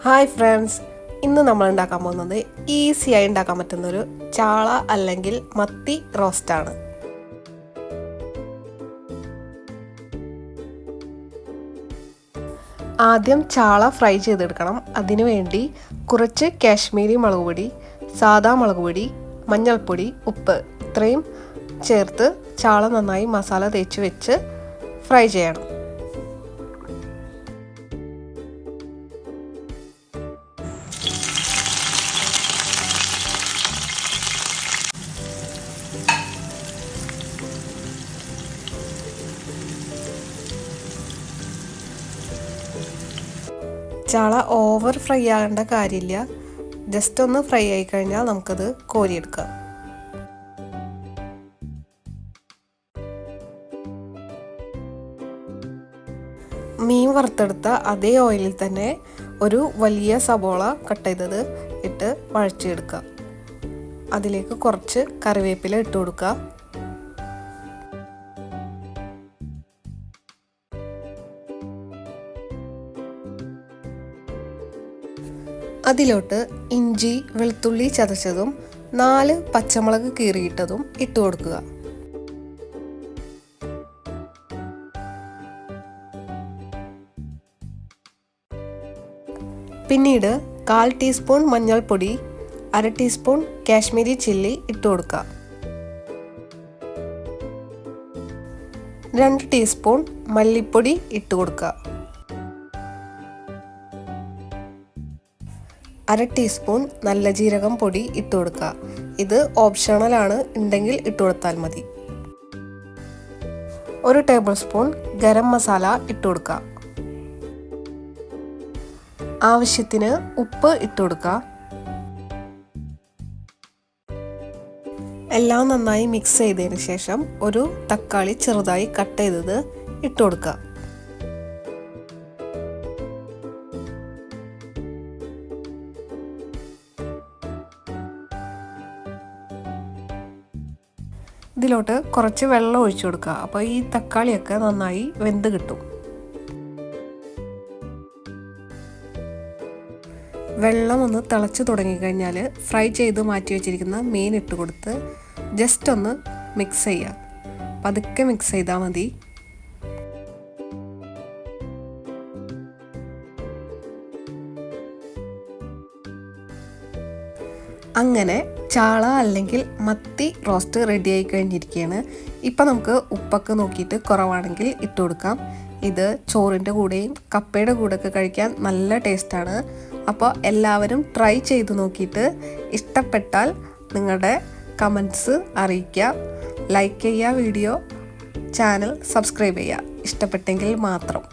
Hi friends, ഇന്ന് നമ്മൾ ഉണ്ടാക്കാൻ പോകുന്നത് ഈസിയായി ഉണ്ടാക്കാൻ പറ്റുന്നൊരു ചാള അല്ലെങ്കിൽ മത്തി റോസ്റ്റാണ്. ആദ്യം ചാള ഫ്രൈ ചെയ്തെടുക്കണം. അതിനുവേണ്ടി കുറച്ച് കാശ്മീരി മുളക് പൊടി, സാദാ മുളക് പൊടി, മഞ്ഞൾപ്പൊടി, ഉപ്പ് ഇത്രയും ചേർത്ത് ചാള നന്നായി മസാല തേച്ച് വെച്ച് ഫ്രൈ ചെയ്യണം. ചാള ഓവർ ഫ്രൈ ആകേണ്ട കാര്യമില്ല. ജസ്റ്റ് ഒന്ന് ഫ്രൈ ആയി കഴിഞ്ഞാൽ നമുക്കത് കോരിയെടുക്കാം. മീൻ വറുത്തെടുത്ത അതേ ഓയിലിൽ തന്നെ ഒരു വലിയ സബോള കട്ട് ചെയ്തത് ഇട്ട് വഴച്ചെടുക്കുക. അതിലേക്ക് കുറച്ച് കറിവേപ്പില ഇട്ട് കൊടുക്കുക. അതിലോട്ട് ഇഞ്ചി വെളുത്തുള്ളി ചതച്ചതും 4 പച്ചമുളക് കീറിയിട്ടതും ഇട്ട് കൊടുക്കുക. പിന്നീട് 1/4 ടീസ്പൂൺ മഞ്ഞൾപ്പൊടി, 1/2 ടീസ്പൂൺ കാശ്മീരി ചില്ലി ഇട്ട് കൊടുക്കുക. 2 ടീസ്പൂൺ മല്ലിപ്പൊടി ഇട്ട് കൊടുക്കുക. 1/2 ടീസ്പൂൺ നല്ല ജീരകം പൊടി ഇട്ട് കൊടുക്കുക. ഇത് ഓപ്ഷണലാണ്, ഉണ്ടെങ്കിൽ ഇട്ട് കൊടുത്താൽ മതി. 1 ടേബിൾ സ്പൂൺ ഗരം മസാല ഇട്ട് കൊടുക്കുക. ആവശ്യത്തിന് ഉപ്പ് ഇട്ട് കൊടുക്കുക. എല്ലാം നന്നായി മിക്സ് ചെയ്തതിന് ശേഷം ഒരു തക്കാളി ചെറുതായി കട്ട് ചെയ്തത് ഇട്ട് കൊടുക്കുക. ഇതിലോട്ട് കുറച്ച് വെള്ളം ഒഴിച്ചു കൊടുക്കുക. അപ്പോൾ ഈ തക്കാളിയൊക്കെ നന്നായി വെന്ത് കിട്ടും. വെള്ളം ഒന്ന് തിളച്ച് തുടങ്ങിക്കഴിഞ്ഞാൽ ഫ്രൈ ചെയ്ത് മാറ്റി വെച്ചിരിക്കുന്ന മീൻ ഇട്ട് കൊടുത്ത് ജസ്റ്റ് ഒന്ന് മിക്സ് ചെയ്യുക. പതുക്കെ മിക്സ് ചെയ്താൽ മതി. അങ്ങനെ ചാള അല്ലെങ്കിൽ മത്തി റോസ്റ്റ് റെഡി ആയി കഴിഞ്ഞിരിക്കുകയാണ്. ഇപ്പം നമുക്ക് ഉപ്പൊക്കെ നോക്കിയിട്ട് കുറവാണെങ്കിൽ ഇട്ട് കൊടുക്കാം. ഇത് ചോറിൻ്റെ കൂടെയും കപ്പയുടെ കൂടെയൊക്കെ കഴിക്കാൻ നല്ല ടേസ്റ്റാണ്. അപ്പോൾ എല്ലാവരും ട്രൈ ചെയ്ത് നോക്കിയിട്ട് ഇഷ്ടപ്പെട്ടാൽ നിങ്ങളുടെ കമൻറ്റ്സ് അറിയിക്കുക. ലൈക്ക് ചെയ്യുക, വീഡിയോ ചാനൽ സബ്സ്ക്രൈബ് ചെയ്യുക ഇഷ്ടപ്പെട്ടെങ്കിൽ മാത്രം.